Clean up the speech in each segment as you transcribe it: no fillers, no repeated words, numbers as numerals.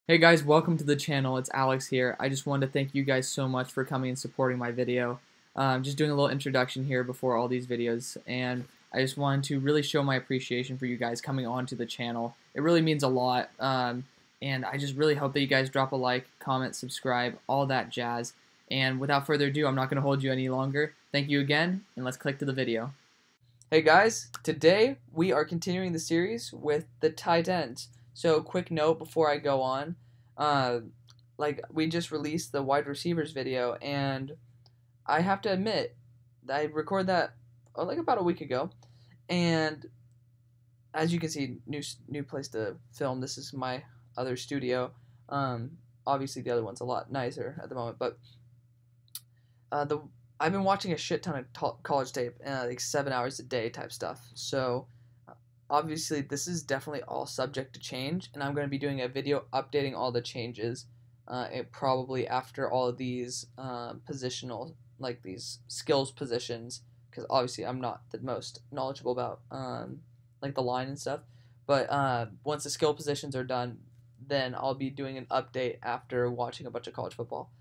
Hey guys, welcome to the channel. It's Alex here. I just wanted to thank you guys so much for coming and supporting my video. Just doing a little introduction here before all these videos, and I just wanted to really show my appreciation for you guys coming onto the channel. It really means a lot, and I just really hope that you guys drop a like, comment, subscribe, all that jazz. And without further ado, I'm not going to hold you any longer. Thank you again, and let's click to the video. Hey guys, today we are continuing the series with the tight ends. So quick note before I go on, we just released the wide receivers video, and I have to admit, I recorded that about a week ago, and as you can see, new place to film. This is my other studio. Obviously the other one's a lot nicer at the moment, but I've been watching a shit ton of college tape, like 7 hours a day type stuff. So obviously this is definitely all subject to change, and I'm going to be doing a video updating all the changes probably after all of these positional, like these skills positions, because obviously I'm not the most knowledgeable about like the line and stuff. But once the skill positions are done, then I'll be doing an update after watching a bunch of college football.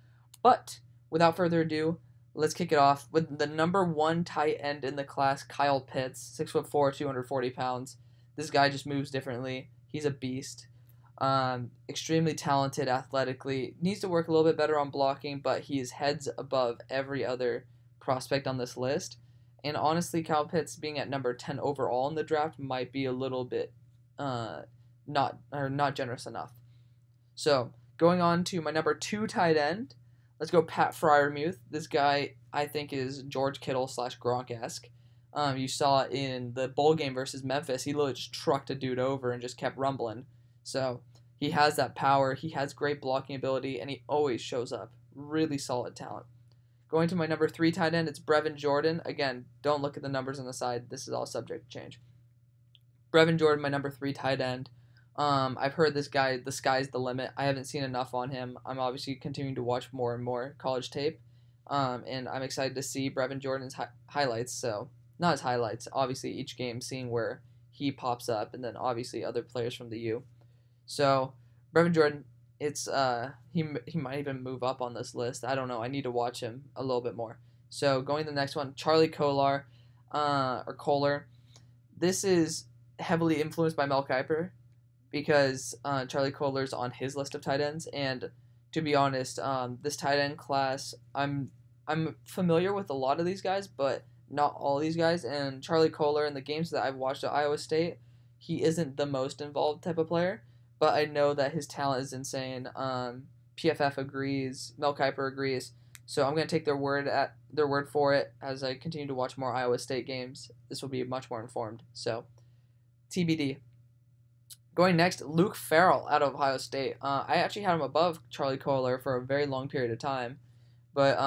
But without further ado, let's kick it off with the number one tight end in the class, Kyle Pitts, 6'4", 240 pounds. This guy just moves differently. He's a beast. Extremely talented athletically. Needs to work a little bit better on blocking, but he is heads above every other prospect on this list. And honestly, Kyle Pitts being at number 10 overall in the draft might be a little bit not generous enough. So going on to my number 2 tight end. Let's go Pat Freiermuth. This guy, I think, is George Kittle / Gronk-esque. You saw in the bowl game versus Memphis, he literally just trucked a dude over and just kept rumbling. So he has that power. He has great blocking ability, and he always shows up. Really solid talent. Going to my number 3 tight end, it's Brevin Jordan. Again, don't look at the numbers on the side. This is all subject to change. Brevin Jordan, my number 3 tight end. I've heard this guy, the sky's the limit. I haven't seen enough on him. I'm obviously continuing to watch more and more college tape, and I'm excited to see Brevin Jordan's highlights. So, not his highlights, obviously each game seeing where he pops up, and then obviously other players from the U. So, Brevin Jordan, it's he might even move up on this list. I don't know. I need to watch him a little bit more. So, going to the next one, Charlie Kohler, or Kohler. This is heavily influenced by Mel Kiper, because Charlie Kohler's on his list of tight ends, and to be honest, this tight end class, I'm familiar with a lot of these guys, but not all these guys. And Charlie Kohler, in the games that I've watched at Iowa State, he isn't the most involved type of player, but I know that his talent is insane. PFF agrees, Mel Kiper agrees, so I'm gonna take their word for it as I continue to watch more Iowa State games. This will be much more informed. So, TBD. Going next, Luke Farrell out of Ohio State. I actually had him above Charlie Kohler for a very long period of time, but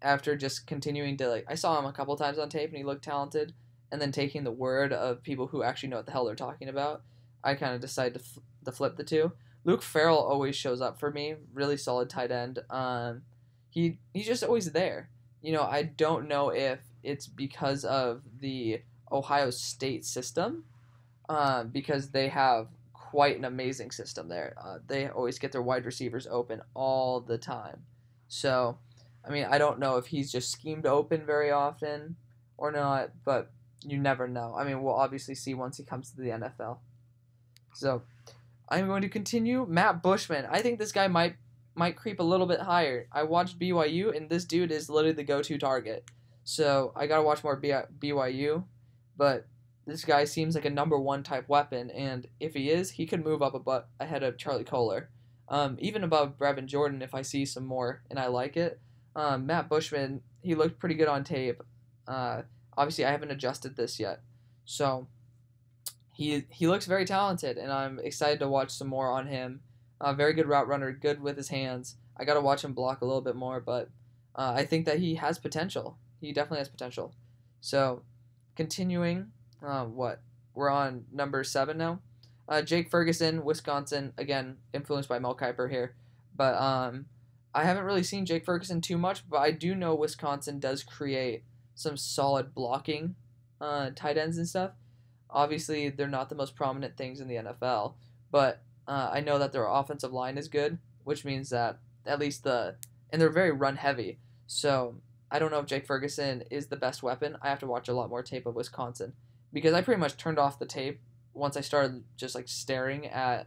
after just continuing to, I saw him a couple times on tape and he looked talented, and then taking the word of people who actually know what the hell they're talking about, I kind of decided to flip the two. Luke Farrell always shows up for me. Really solid tight end. He's just always there. I don't know if it's because of the Ohio State system, because they have quite an amazing system there. They always get their wide receivers open all the time. So, I don't know if he's just schemed open very often or not, but you never know. We'll obviously see once he comes to the NFL. So, I'm going to continue. Matt Bushman. I think this guy might creep a little bit higher. I watched BYU, and this dude is literally the go-to target. So, I got to watch more BYU, but this guy seems like a number 1 type weapon, and if he is, he could move up ahead of Charlie Kohler, even above Brevin Jordan if I see some more and I like it. Matt Bushman, he looked pretty good on tape. Obviously, I haven't adjusted this yet, so he looks very talented, and I'm excited to watch some more on him. Very good route runner, good with his hands. I got to watch him block a little bit more, but I think that he has potential. He definitely has potential. So, continuing. We're on number 7 now. Jake Ferguson, Wisconsin, again influenced by Mel Kiper here, but I haven't really seen Jake Ferguson too much, but I do know Wisconsin does create some solid blocking tight ends and stuff. Obviously, they're not the most prominent things in the NFL, but I know that their offensive line is good, which means that at least and they're very run heavy. So I don't know if Jake Ferguson is the best weapon. I have to watch a lot more tape of Wisconsin because I pretty much turned off the tape once I started just like staring at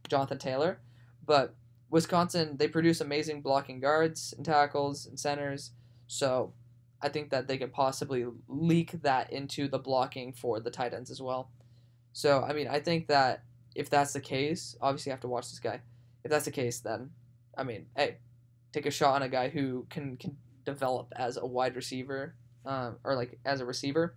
Jonathan Taylor. But Wisconsin, they produce amazing blocking guards and tackles and centers. So I think that they could possibly leak that into the blocking for the tight ends as well. So, I mean, I think that if that's the case, obviously you have to watch this guy. If that's the case, then, I mean, hey, take a shot on a guy who can develop as a wide receiver or like as a receiver.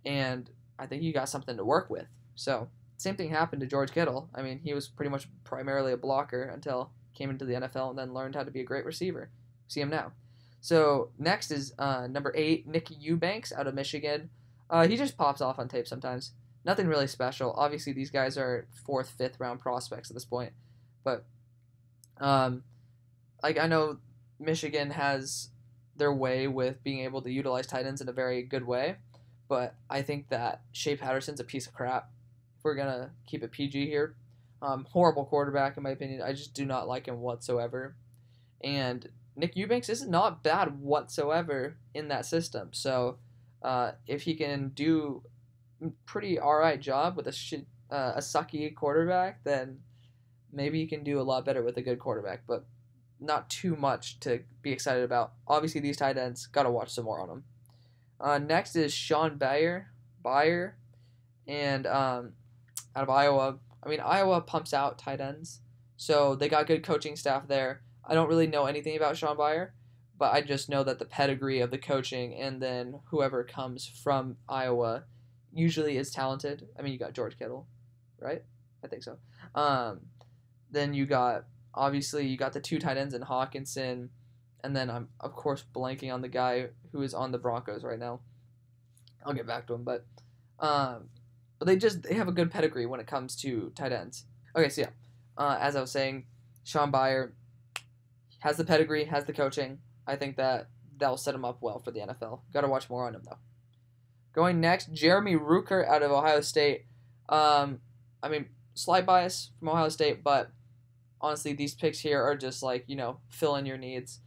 And I think you got something to work with. So, same thing happened to George Kittle. I mean, he was pretty much primarily a blocker until he came into the NFL and then learned how to be a great receiver. See him now. So, next is number 8, Nick Eubanks out of Michigan. He just pops off on tape sometimes. Nothing really special. Obviously, these guys are 4th, 5th round prospects at this point. But, like, I know Michigan has their way with being able to utilize tight ends in a very good way. But I think that Shea Patterson's a piece of crap. If we're going to keep it PG here. Horrible quarterback, in my opinion. I just do not like him whatsoever. And Nick Eubanks is not bad whatsoever in that system. So if he can do a pretty alright job with a sucky quarterback, then maybe he can do a lot better with a good quarterback. But not too much to be excited about. Obviously, these tight ends, got to watch some more on them. Next is Sean Bayer, and out of Iowa. I mean, Iowa pumps out tight ends, so they got good coaching staff there. I don't really know anything about Sean Bayer, but I just know that the pedigree of the coaching and then whoever comes from Iowa usually is talented. I mean, you got George Kittle, right? I think so. Then you got the 2 tight ends in Hawkinson, and then I'm of course blanking on the guy who is on the Broncos right now. I'll get back to him, but they have a good pedigree when it comes to tight ends. Okay, so yeah, as I was saying, Sean Bayer has the pedigree, has the coaching. I think that'll set him up well for the NFL. Got to watch more on him though. Going next, Jeremy Ruckert out of Ohio State. I mean, slight bias from Ohio State, but honestly, these picks here are just like, fill in your needs.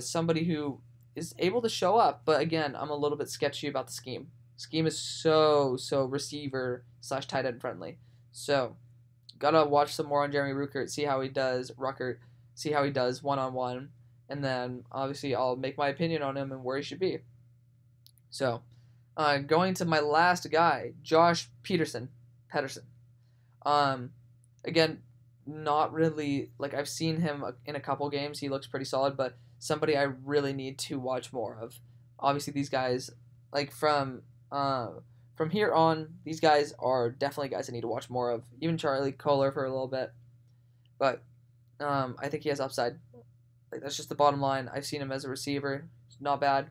Somebody who is able to show up, but again, I'm a little bit sketchy about the scheme. Scheme is so receiver / tight end friendly. So, gotta watch some more on Jeremy Ruckert, see how he does one-on-one, and then obviously I'll make my opinion on him and where he should be. So, going to my last guy, Josh Pederson. Again, not really, like, I've seen him in a couple games. He looks pretty solid, but somebody I really need to watch more of. Obviously, these guys, like, from here on, these guys are definitely guys I need to watch more of. Even Charlie Kohler for a little bit. But I think he has upside. Like, that's just the bottom line. I've seen him as a receiver. Not bad.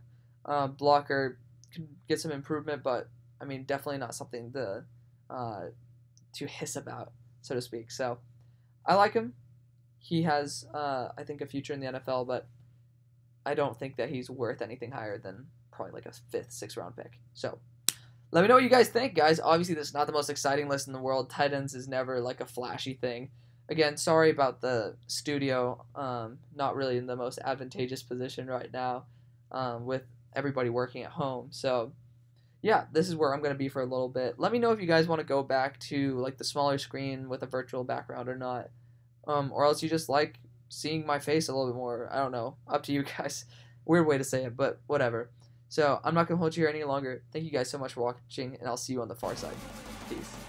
Blocker could get some improvement, but, I mean, definitely not something to hiss about, so to speak. So, I like him. He has, I think, a future in the NFL, but I don't think that he's worth anything higher than probably like a 5th, 6th round pick. So, let me know what you guys think, guys. Obviously, this is not the most exciting list in the world. Tight ends is never like a flashy thing. Again, sorry about the studio. Not really in the most advantageous position right now with everybody working at home. So, yeah, this is where I'm going to be for a little bit. Let me know if you guys want to go back to like the smaller screen with a virtual background or not. Or else you just like seeing my face a little bit more. I don't know. Up to you guys. Weird way to say it, but whatever. So, I'm not going to hold you here any longer. Thank you guys so much for watching, and I'll see you on the far side. Peace.